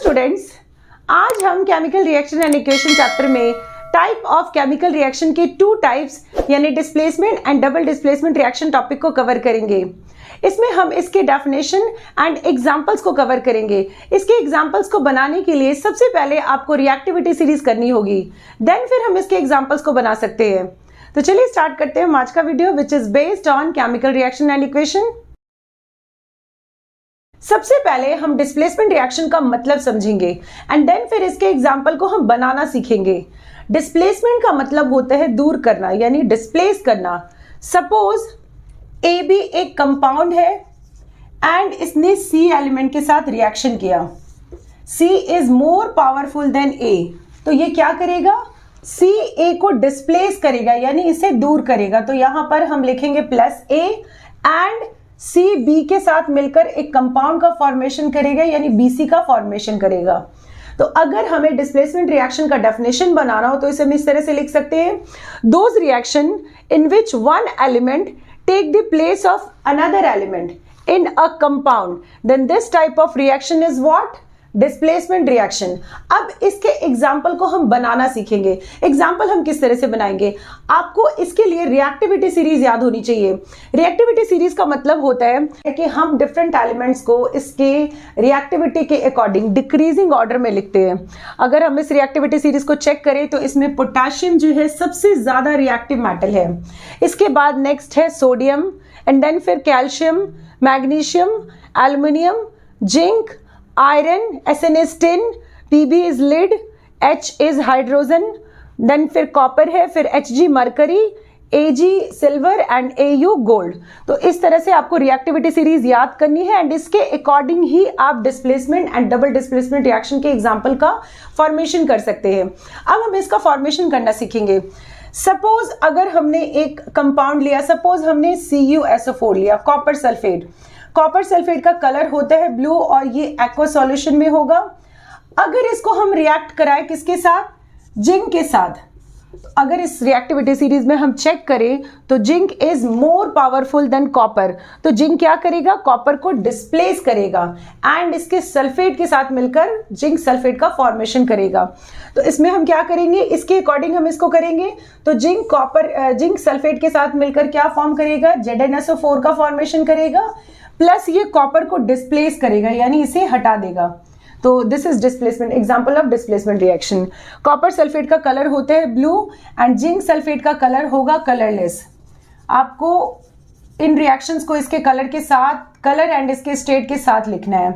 Students, आज हम chemical reaction and equation chapter में टाइप ऑफ केमिकल रिएक्शन के टू टाइप्स यानी displacement and double displacement reaction topic को कवर करेंगे। इसमें हम इसके डेफिनेशन एंड एग्जांपल्स को कवर करेंगे। इसके एग्जांपल्स को बनाने के लिए सबसे पहले आपको रिएक्टिविटी सीरीज करनी होगी, देन फिर हम इसके एग्जांपल्स को बना सकते हैं। तो चलिए स्टार्ट करते हैं आज का video which is based on chemical reaction and equation. सबसे पहले हम डिस्प्लेसमेंट रिएक्शन का मतलब समझेंगे एंड देन फिर इसके एग्जांपल को हम बनाना सीखेंगे। डिस्प्लेसमेंट का मतलब होता है दूर करना यानी डिस्प्लेस करना। सपोज AB एक कंपाउंड है एंड इसने C एलिमेंट के साथ रिएक्शन किया। C is more powerful than A, तो ये क्या करेगा? C A को डिस्प्लेस करेगा यानी इसे दूर करेगा। तो यहां पर हम लिखेंगे plus A and C B के साथ मिलकर एक कंपाउंड का फॉर्मेशन करेगा यानी BC का फॉर्मेशन करेगा। तो अगर हमें डिस्प्लेसमेंट रिएक्शन का डेफिनेशन बनाना हो तो इसे हम इस तरह से लिख सकते हैं, those reaction in which one element take the place of another element in a compound, then this type of reaction is what? Displacement reaction. अब इसके एग्जाम्पल को हम बनाना सीखेंगे। एग्जाम्पल हम किस तरह से बनाएंगे? आपको इसके लिए रिएक्टिविटी सीरीज याद होनी चाहिए। रिएक्टिविटी सीरीज का मतलब होता है कि हम डिफरेंट एलिमेंट्स को इसके रिएक्टिविटी के अकॉर्डिंग डिक्रीजिंग ऑर्डर में लिखते हैं। अगर हम इस रिएक्टिविटी सीरीज को चेक करें तो इसमें पोटेशियम जो है सबसे ज्यादा रिएक्टिव मेटल है। इसके बाद नेक्स्ट है सोडियम एंड देन फिर calcium, magnesium, aluminium, zinc, iron, Sn is tin, Pb is lead, H is hydrogen, then फिर कॉपर है, फिर Hg mercury, Ag silver and Au gold. तो इस तरह से आपको रिएक्टिविटी सीरीज याद करनी है एंड इसके अकॉर्डिंग ही आप displacement and double displacement reaction के एग्जांपल का फॉर्मेशन कर सकते हैं। अब हम इसका फॉर्मेशन करना सीखेंगे। सपोज अगर हमने एक कंपाउंड लिया, सपोज हमने CuSO4 लिया, कॉपर सल्फेट। कॉपर सल्फेट का कलर होता है ब्लू और ये एक्वा सॉल्यूशन में होगा। अगर इसको हम रिएक्ट कराएं किसके साथ? जिंक के साथ। अगर इस रिएक्टिविटी सीरीज में हम चेक करें तो zinc is more powerful than copper. तो जिंक क्या करेगा? कॉपर को डिस्प्लेस करेगा एंड इसके सल्फेट के साथ मिलकर जिंक सल्फेट का फॉर्मेशन करेगा। तो इसमें हम क्या करेंगे? इसके अकॉर्डिंग हम इसको करेंगे तो जिंक सल्फेट के साथ मिलकर क्या फॉर्म करेगा? ZnSO4 का फॉर्मेशन करेगा, प्लस ये कॉपर को डिस्प्लेस करेगा यानी इसे हटा देगा। तो this is displacement, example of displacement reaction. Copper sulphate का कलर होता है ब्लू एंड जिंक सल्फेट का कलर होगा कलरलेस। आपको इन रिएक्शंस को इसके कलर के साथ, कलर एंड इसके स्टेट के साथ लिखना है।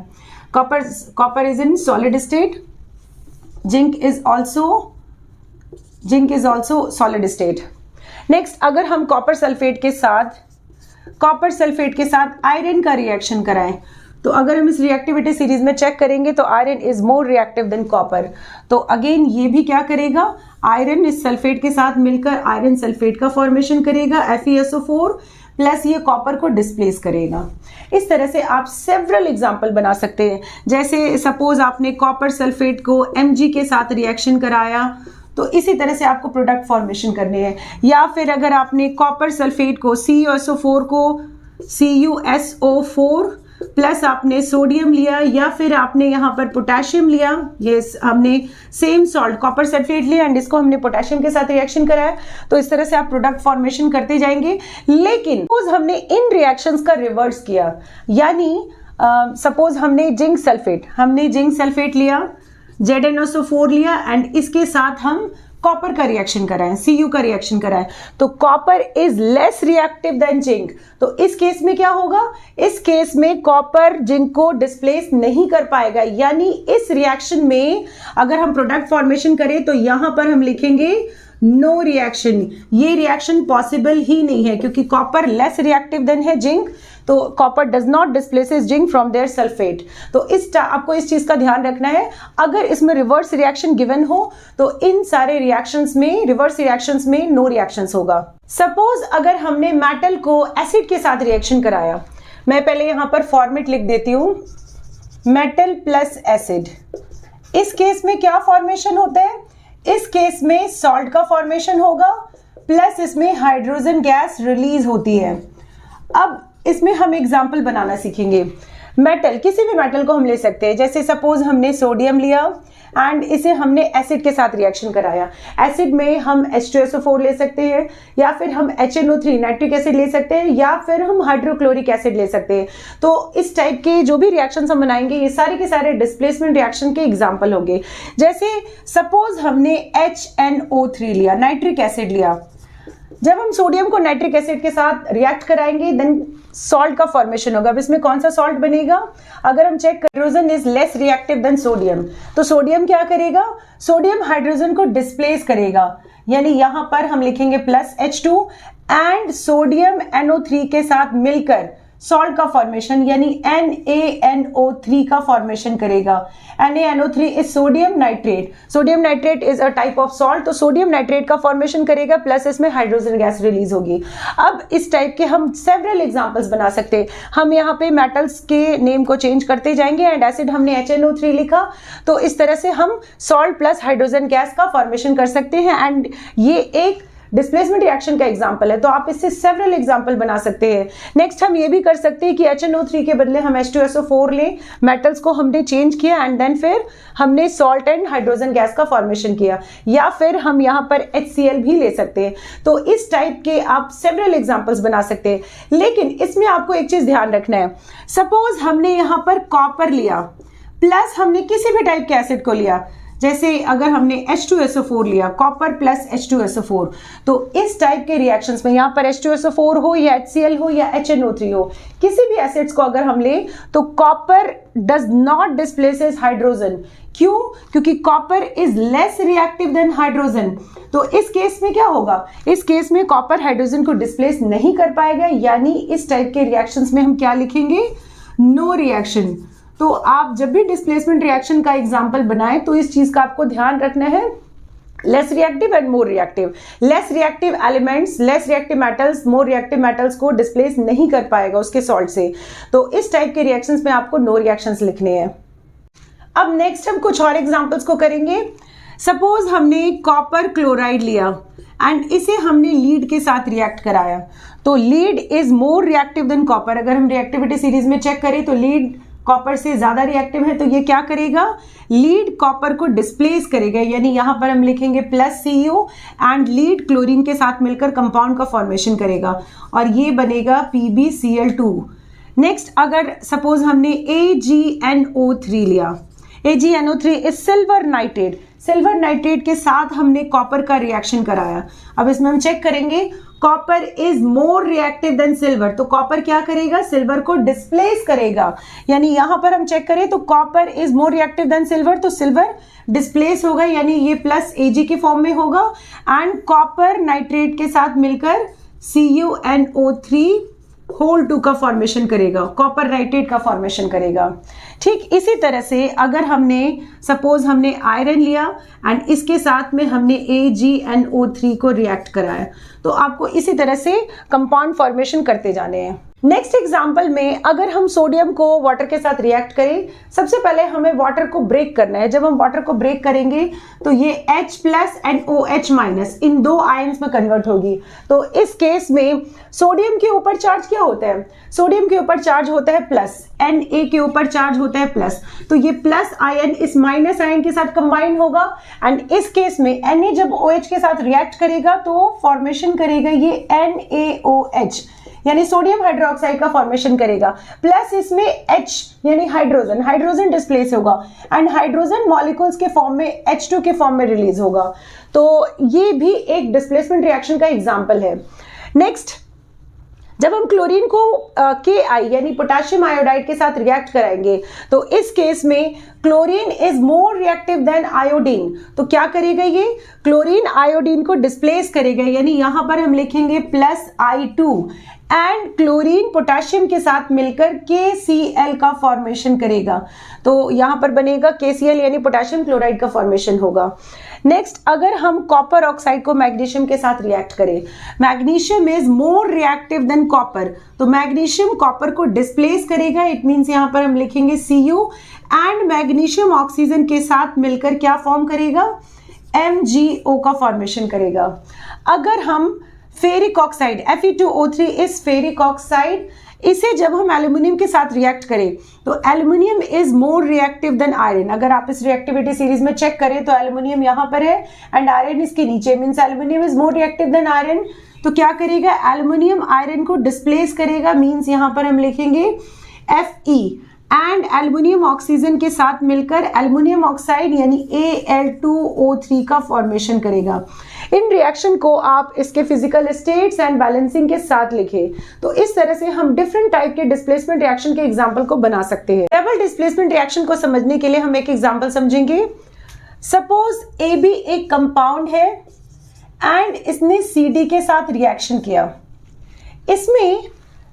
Copper is in solid state, zinc is also solid state. Next, अगर हम कॉपर सल्फेट के साथ आयरन का रिएक्शन कराएं तो अगर हम इस रिएक्टिविटी सीरीज में चेक करेंगे तो iron is more reactive than copper. तो अगेन ये भी क्या करेगा? आयरन इस सल्फेट के साथ मिलकर आयरन सल्फेट का फॉर्मेशन करेगा FeSO4 प्लस ये कॉपर को डिस्प्लेस करेगा। इस तरह से आप सेवरल एग्जाम्पल बना सकते हैं। जैसे सपोज आपने कॉपर सल्फेट को Mg के साथ रिएक्शन कराया तो इसी तरह से आपको प्रोडक्ट फॉर्मेशन करने हैं। या फिर अगर आपने कॉपर सल्फेट को CuSO4 प्लस आपने सोडियम लिया या फिर आपने यहाँ पर पोटेशियम लिया, ये हमने सेम सॉल्ट कॉपर सल्फेट लिया एंड इसको हमने पोटेशियम के साथ रिएक्शन कराया, तो इस तरह से आप प्रोडक्ट फॉर्मेशन करते जाएंगे। लेकिन सपोज हमने इन रिएक्शंस का रिवर्स किया, यानी सपोज हमने जिंक सल्फेट लिया, ZnSO4 लिया एंड इसके साथ हम कॉपर का रिएक्शन कराएं, Cu का रिएक्शन कराएं, तो copper is less reactive then zinc. तो इस केस में क्या होगा? इस केस में कॉपर जिंक को डिस्प्लेस नहीं कर पाएगा, यानी इस रिएक्शन में अगर हम प्रोडक्ट फॉर्मेशन करें तो यहां पर हम लिखेंगे नो रिएक्शन। ये रिएक्शन पॉसिबल ही नहीं है क्योंकि कॉपर लेस रिएक्टिव देन है जिंक, तो copper does not displaces zinc from their sulphate. तो आपको इस चीज का ध्यान रखना है। अगर इसमें रिवर्स रिएक्शन गिवन हो तो इन सारे रिएक्शंस में, रिवर्स रिएक्शंस में नो रिएक्शंस होगा। सपोज अगर हमने मेटल को एसिड के साथ रिएक्शन कराया, मैं पहले यहां पर फॉर्मेट लिख देती हूं, मेटल प्लस एसिड। इस केस में क्या फॉर्मेशन होता है? इस केस में सॉल्ट का फॉर्मेशन होगा प्लस इसमें हाइड्रोजन गैस रिलीज होती है। अब इसमें हम एग्जाम्पल बनाना सीखेंगे। मेटल, किसी भी मेटल को हम ले सकते हैं, जैसे सपोज हमने सोडियम लिया एंड इसे हमने एसिड के साथ रिएक्शन कराया। एसिड में हम H2SO4 ले सकते हैं, या फिर हम HNO3 नाइट्रिक एसिड ले सकते हैं, या फिर हम हाइड्रोक्लोरिक एसिड ले सकते हैं। तो इस टाइप के जो भी रिएक्शंस हम बनाएंगे ये सारे के सारे डिस्प्लेसमेंट रिएक्शन के एग्जांपल होंगे। जैसे सपोज हमने HNO3 लिया, नाइट्रिक एसिड लिया, जब हम सोडियम को नाइट्रिक एसिड के साथ रिएक्ट कराएंगे देन सॉल्ट का फॉर्मेशन होगा। अब इसमें कौन सा सॉल्ट बनेगा? अगर हम check hydrogen is less reactive than sodium, तो सोडियम क्या करेगा? सोडियम हाइड्रोजन को डिस्प्लेस करेगा, यानी यहां पर हम लिखेंगे plus H2 and sodium NO3 के साथ मिलकर सॉल्ट का फॉर्मेशन यानी NaNO3 का फॉर्मेशन करेगा। NaNO3 is sodium nitrate. Sodium nitrate is a type of salt, तो सोडियम नाइट्रेट का फॉर्मेशन करेगा, प्लस इसमें हाइड्रोजन गैस रिलीज होगी। अब इस टाइप के हम सेवरल एग्जांपल्स बना सकते हैं। हम यहाँ पे मेटल्स के नेम को चेंज करते जाएंगे एंड एसिड हमने HNO3 लिखा, तो इस तरह से हम सॉल्ट प्लस हाइड्रोजन गैस का फॉर्मेशन कर सकते हैं एंड ये एक डिस्प्लेसमेंट रिएक्शन का एग्जांपल है। तो आप इससे सेवरल एग्जांपल बना सकते हैं। नेक्स्ट हम ये भी कर सकते हैं कि HNO3 के बदले हम H2SO4 लें, मेटल्स को हमने चेंज किया एंड देन फिर हमने सॉल्ट एंड हाइड्रोजन गैस का फॉर्मेशन किया, या फिर हम यहाँ पर HCl भी ले सकते हैं। तो इस टाइप के आप सेवरल एग्जांपल्स बना सकते हैं। लेकिन इसमें आपको एक चीज ध्यान रखना है, सपोज हमने यहाँ पर कॉपर लिया प्लस हमने किसी भी टाइप के एसिड को लिया, जैसे अगर हमने H2SO4 लिया, कॉपर प्लस H2SO4, तो इस टाइप के रिएक्शंस में यहाँ पर H2SO4 हो या HCl हो या HNO3 हो, किसी भी एसिड्स को अगर हम ले तो copper does not displaces hydrogen. क्यों? क्योंकि copper is less reactive then hydrogen. तो इस केस में क्या होगा? इस केस में कॉपर हाइड्रोजन को डिस्प्लेस नहीं कर पाएगा, यानी इस टाइप के रिएक्शंस में हम क्या लिखेंगे? No reaction. तो आप जब भी डिस्प्लेसमेंट रिएक्शन का एग्जांपल बनाएं तो इस चीज का आपको ध्यान रखना है, less reactive and more reactive. Less reactive elements, less reactive metals more reactive metals को डिस्प्लेस नहीं कर पाएगा उसके सॉल्ट से। तो इस टाइप के रिएक्शंस में आपको नो रिएक्शंस लिखने हैं। अब नेक्स्ट हम कुछ और एग्जांपल्स को करेंगे। सपोज हमने कॉपर क्लोराइड लिया एंड इसे हमने लीड के साथ रिएक्ट कराया, तो lead is more reactive than copper. अगर हम रिएक्टिविटी सीरीज में चेक करें तो लीड कॉपर से ज्यादा रिएक्टिव है, तो ये क्या करेगा? लीड कॉपर को डिस्प्लेस करेगा, यानी यहां पर हम लिखेंगे plus Cu and lead chlorine के साथ मिलकर कंपाउंड का फॉर्मेशन करेगा और ये बनेगा PbCl2। नेक्स्ट अगर सपोज हमने AgNO3 लिया, AgNO3 is silver nitrate. Silver nitrate के साथ हमने कॉपर का रिएक्शन कराया। अब इसमें हम चेक करेंगे, copper is more reactive than silver, तो कॉपर क्या करेगा? सिल्वर को डिस्प्लेस करेगा, यानी यहां पर हम चेक करें तो copper is more reactive than silver, तो सिल्वर डिस्प्लेस होगा, यानी ये प्लस Ag के फॉर्म में होगा एंड कॉपर नाइट्रेट के साथ मिलकर CuNO3 होल 2 का फॉर्मेशन करेगा, कॉपर नाइट्रेट का फॉर्मेशन करेगा। ठीक इसी तरह से अगर हमने सपोज हमने आयरन लिया एंड इसके साथ में हमने AgNO3 को रिएक्ट कराया, तो आपको इसी तरह से कंपाउंड फॉर्मेशन करते जाने हैं। नेक्स्ट एग्जांपल में अगर हम सोडियम को वाटर के साथ रिएक्ट करें, सबसे पहले हमें वाटर को ब्रेक करना है। जब हम वाटर को ब्रेक करेंगे तो ये H plus and OH minus इन दो आयंस में कन्वर्ट होगी। तो इस केस में सोडियम के ऊपर चार्ज क्या होता है? सोडियम के ऊपर चार्ज होता है प्लस, Na के ऊपर चार्ज होता है प्लस, तो ये प्लस आयन इस माइनस आयन के साथ कंबाइन होगा एंड इस केस में Na जब OH के साथ रिएक्ट करेगा तो फॉर्मेशन करेगा ये NaOH, यानी सोडियम हाइड्रोक्साइड का फॉर्मेशन करेगा, प्लस इसमें H यानी हाइड्रोजन, हाइड्रोजन डिस्प्लेस होगा एंड हाइड्रोजन मॉलिक्यूल्स के फॉर्म में H2 के फॉर्म में रिलीज होगा। तो ये भी एक डिस्प्लेसमेंट रिएक्शन का एग्जांपल है। नेक्स्ट, जब हम क्लोरीन को Ki यानी पोटेशियम आयोडाइड के साथ रिएक्ट कराएंगे तो इस केस में chlorine is more reactive than iodine, तो क्या करेगा? ये क्लोरीन आयोडीन को डिस्प्लेस करेगा, यानी यहां पर हम लिखेंगे plus I2 and chlorine potassium के साथ मिलकर KCl का फॉर्मेशन करेगा, तो यहां पर बनेगा KCl यानी पोटेशियम क्लोराइड का फॉर्मेशन होगा। नेक्स्ट, अगर हम कॉपर ऑक्साइड को मैग्नीशियम के साथ रिएक्ट करें, magnesium is more reactive than copper, तो मैग्नीशियम कॉपर को डिस्प्लेस करेगा, इट मींस यहां पर हम लिखेंगे Cu एंड मैग्नीशियम ऑक्सीजन के साथ मिलकर क्या फॉर्म करेगा? MgO का फॉर्मेशन करेगा। अगर हम ferric oxide Fe2O3 is ferric oxide, इसे जब हम एल्यूमिनियम के साथ रिएक्ट करें तो aluminium is more reactive than iron. अगर आप इस रिएक्टिविटी सीरीज में चेक करें तो एल्यूमिनियम यहाँ पर है एंड आयरन इसके नीचे, means aluminium is more reactive than iron. तो क्या करेगा, एल्यूमिनियम आयरन को डिस्प्लेस करेगा, मीन्स यहाँ पर हम लिखेंगे Fe एंड एल्यूमिनियम ऑक्सीजन के साथ मिलकर एल्यूमिनियम ऑक्साइड यानी Al2O3 का फॉर्मेशन करेगा। इन रिएक्शन को आप इसके फिजिकल स्टेट्स एंड बैलेंसिंग के साथ लिखें। तो इस तरह से हम डिफरेंट टाइप के डिस्प्लेसमेंट रिएक्शन के एग्जांपल को बना सकते हैं। डबल डिस्प्लेसमेंट रिएक्शन को समझने के लिए हम एक एग्जांपल समझेंगे। सपोज AB एक कंपाउंड है एंड इसने CD के साथ रिएक्शन किया। इसमें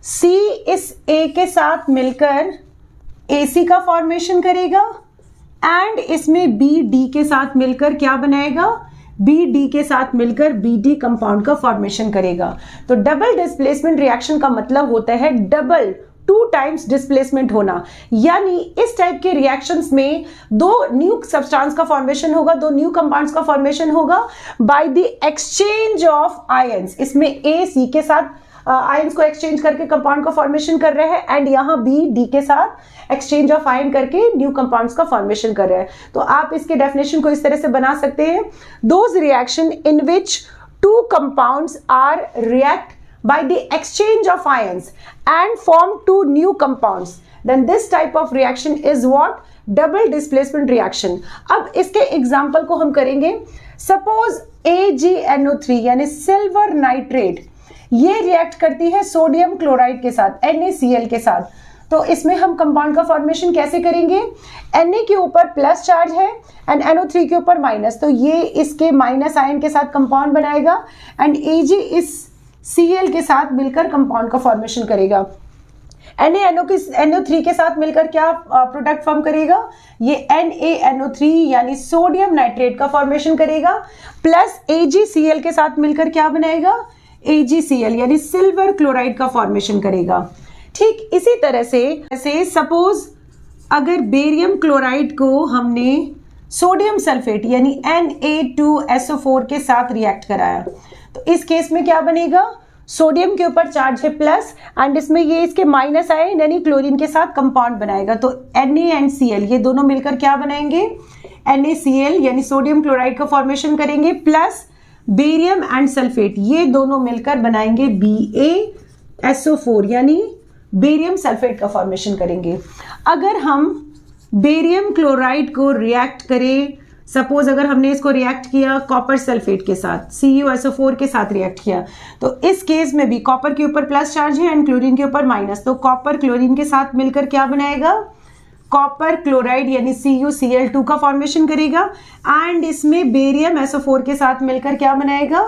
C इस A के साथ मिलकर AC का फॉर्मेशन करेगा एंड इसमें B D के साथ मिलकर क्या बनाएगा, B D के साथ मिलकर BD कंपाउंड का फॉर्मेशन करेगा। तो डबल डिस्प्लेसमेंट रिएक्शन का मतलब होता है डबल 2 टाइम्स डिस्प्लेसमेंट होना, यानी इस टाइप के रिएक्शंस में 2 न्यू सब्सटेंस का फॉर्मेशन होगा, 2 न्यू कंपाउंड्स का फॉर्मेशन होगा by the exchange of ions. इसमें A C के साथ आयंस को एक्सचेंज करके कंपाउंड का फॉर्मेशन कर रहे हैं एंड यहाँ B D के साथ एक्सचेंज ऑफ आयन करके न्यू कंपाउंड्स का फॉर्मेशन कर रहे हैं। तो आप इसके डेफिनेशन को इस तरह से बना सकते हैं, those reaction in which 2 compounds are react by the exchange of ions and form 2 new compounds, then this type of reaction is what, double displacement reaction। अब इसके एग्जांपल को हम करेंगे। सपोज AgNO3 यानी सिल्वर नाइट्रेट, ये react करती है sodium chloride के साथ NaCl के साथ। तो इसमें हम कंपाउंड का फॉर्मेशन कैसे करेंगे, Na के ऊपर प्लस चार्ज है एंड NO3 के ऊपर माइनस, तो ये इसके माइनस आयन के साथ कंपाउंड बनाएगा एंड Ag इस Cl के साथ मिलकर कंपाउंड का फॉर्मेशन करेगा। NaNO3 के साथ मिलकर क्या प्रोडक्ट फॉर्म करेगा, ये NaNO3 यानी सोडियम नाइट्रेट का फॉर्मेशन करेगा, प्लस AgCl के साथ मिलकर क्या बनाएगा, AgCl यानी सिल्वर क्लोराइड का फॉर्मेशन करेगा। ठीक इसी तरह से सपोज अगर बेरियम क्लोराइड को हमने सोडियम सल्फेट यानी Na2SO4 के साथ रिएक्ट कराया, तो इस केस में क्या बनेगा, सोडियम के ऊपर चार्ज है प्लस एंड इसमें ये इसके माइनस आए यानी क्लोरीन के साथ कंपाउंड बनाएगा। तो Na एंड Cl ये दोनों मिलकर क्या बनाएंगे, NaCl यानी सोडियम क्लोराइड का फॉर्मेशन करेंगे, प्लस बेरियम एंड सल्फेट ये दोनों मिलकर बनाएंगे BaSO4 यानी बेरियम सल्फेट का फॉर्मेशन करेंगे। अगर हम बेरियम क्लोराइड को रिएक्ट करें, सपोज अगर हमने इसको रिएक्ट किया कॉपर सल्फेट के साथ, CuSO4 के साथ रिएक्ट किया, तो इस केस में भी कॉपर के ऊपर प्लस चार्ज है एंड क्लोरीन के ऊपर माइनस, तो कॉपर क्लोरीन के साथ मिलकर क्या बनाएगा, कॉपर क्लोराइड यानी CuCl2 का फॉर्मेशन करेगा एंड इसमें बेरियम SO4 के साथ मिलकर क्या बनाएगा,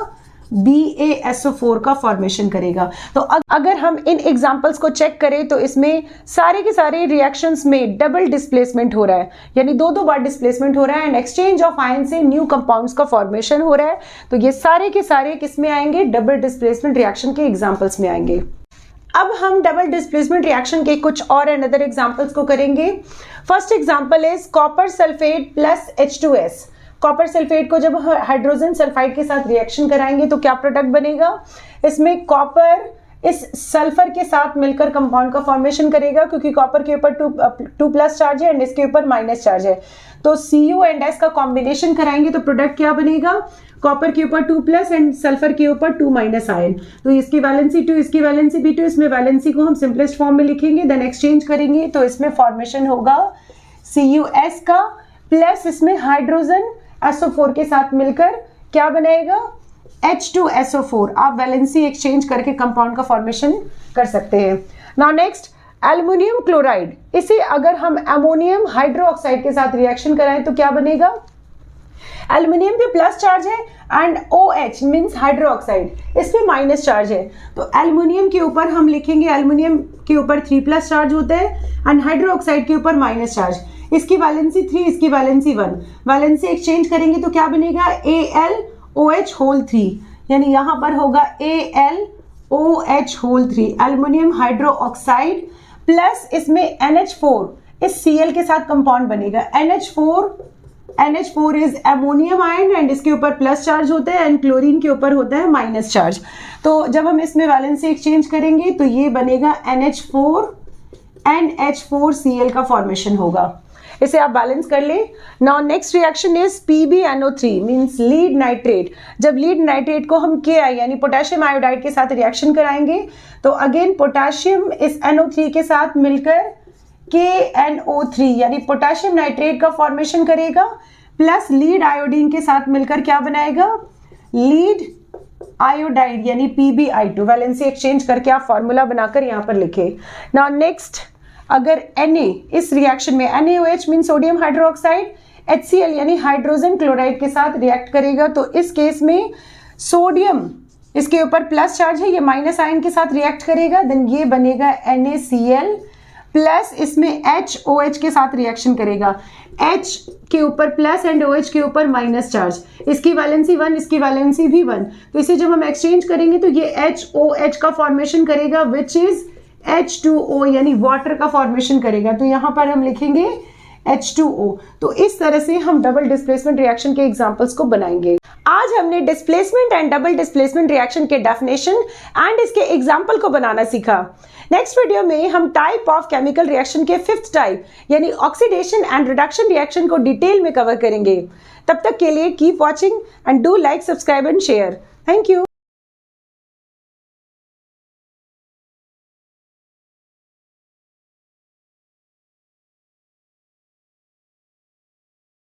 BaSO4 का फॉर्मेशन करेगा। तो अगर हम इन एग्जांपल्स को चेक करें तो इसमें सारे के सारे रिएक्शंस में डबल डिस्प्लेसमेंट हो रहा है, यानी 2 बार डिस्प्लेसमेंट हो रहा है एंड एक्सचेंज ऑफ आयन से न्यू कंपाउंड्स का फॉर्मेशन हो रहा है। तो ये सारे के सारे किस में आएंगे, डबल डिस्प्लेसमेंट रिएक्शन के एग्जाम्पल्स में आएंगे। अब हम डबल डिस्प्लेसमेंट रिएक्शन के कुछ और अनदर एग्जांपल्स को करेंगे। First example is copper sulphate plus H2S। Copper sulphate को जब हाइड्रोजन सल्फाइड के साथ रिएक्शन कराएंगे तो क्या प्रोडक्ट बनेगा, इसमें कॉपर इस सल्फर के साथ मिलकर कंपाउंड का फॉर्मेशन करेगा, क्योंकि कॉपर के ऊपर 2 प्लस चार्ज है एंड इसके ऊपर माइनस चार्ज है। तो Cu एंड S का कॉम्बिनेशन कराएंगे तो प्रोडक्ट क्या बनेगा, कॉपर के ऊपर 2 प्लस एंड सल्फर के ऊपर 2 माइनस आयन। तो इसकी वैलेंसी 2, इसकी वैलेंसी भी 2, इसमें वैलेंसी को हम सिंपलेस्ट फॉर्म में लिखेंगे, देन एक्सचेंज करेंगे तो इसमें फॉर्मेशन होगा CuS का, प्लस इसमें हाइड्रोजन SO4 के साथ मिलकर क्या बनाएगा, H2SO4। आप वैलेंसी एक्सचेंज करके कंपाउंड का फॉर्मेशन कर सकते हैं। नाउ नेक्स्ट एल्युमिनियम क्लोराइड, इसे अगर हम अमोनियम हाइड्रोक्साइड के साथ रिएक्शन कराएं तो क्या बनेगा, एल्युमिनियम पे प्लस चार्ज है एंड OH मींस हाइड्रोक्साइड, इस पे माइनस चार्ज है। तो एल्युमिनियम के ऊपर हम लिखेंगे, एल्युमिनियम के ऊपर 3 प्लस चार्ज होता है एंड हाइड्रोक्साइड के ऊपर माइनस चार्ज, इसकी वैलेंसी 3, इसकी वैलेंसी 1। वैलेंसी एक्सचेंज करेंगे तो क्या बनेगा, AlOH होल 3, यानी यहां पर होगा AlOH whole 3 aluminium hydroxide, plus इसमें NH4 इस Cl के साथ कंपाउंड बनेगा, NH4 NH4 is ammonium ion and इसके ऊपर प्लस चार्ज होता है एंड क्लोरीन के ऊपर होता है माइनस चार्ज। तो जब हम इसमें वैलेंसी एक्सचेंज करेंगे तो ये बनेगा NH4 एंड H4Cl का फॉर्मेशन होगा। इसे आप बैलेंस कर ले। Now next reaction is PbNO3 means lead nitrate. जब लीड नाइट्रेट को हम Ki यानी पोटेशियम आयोडाइड के साथ रिएक्शन कराएंगे तो अगेन पोटेशियम इस NO3 के साथ मिलकर KNO3 यानी पोटेशियम नाइट्रेट का फॉर्मेशन करेगा, प्लस लीड आयोडीन के साथ मिलकर क्या बनाएगा, लीड आयोडाइड यानी PbI2। वैलेंसी एक्सचेंज करके आप फॉर्मूला बनाकर यहां पर लिखे। नाउ नेक्स्ट, अगर Na इस रिएक्शन में NaOH mean sodium hydroxide HCl यानी हाइड्रोजन क्लोराइड के साथ रिएक्ट करेगा तो इस केस में सोडियम इसके ऊपर प्लस चार्ज है, ये माइनस आयन के साथ रिएक्ट करेगा, देन ये बनेगा NaCl प्लस इसमें HOH के साथ रिएक्शन करेगा, H के ऊपर प्लस एंड OH के ऊपर माइनस चार्ज, इसकी वैलेंसी 1 इसकी वैलेंसी भी 1, तो इसे जब हम एक्सचेंज करेंगे तो ये HOH का फॉर्मेशन करेगा विच इज H2O यानी वाटर का फॉर्मेशन करेगा। तो यहां पर हम लिखेंगे H2O। तो इस तरह से हम डबल डिस्प्लेसमेंट रिएक्शन के एग्जांपल्स को बनाएंगे। आज हमने displacement and double displacement reaction के डेफिनेशन एंड इसके एग्जांपल को बनाना सीखा। नेक्स्ट वीडियो में हम टाइप ऑफ केमिकल रिएक्शन के 5th टाइप यानी ऑक्सीडेशन एंड रिडक्शन रिएक्शन को डिटेल में कवर करेंगे। तब तक के लिए keep watching and do like, subscribe and share. Thank you.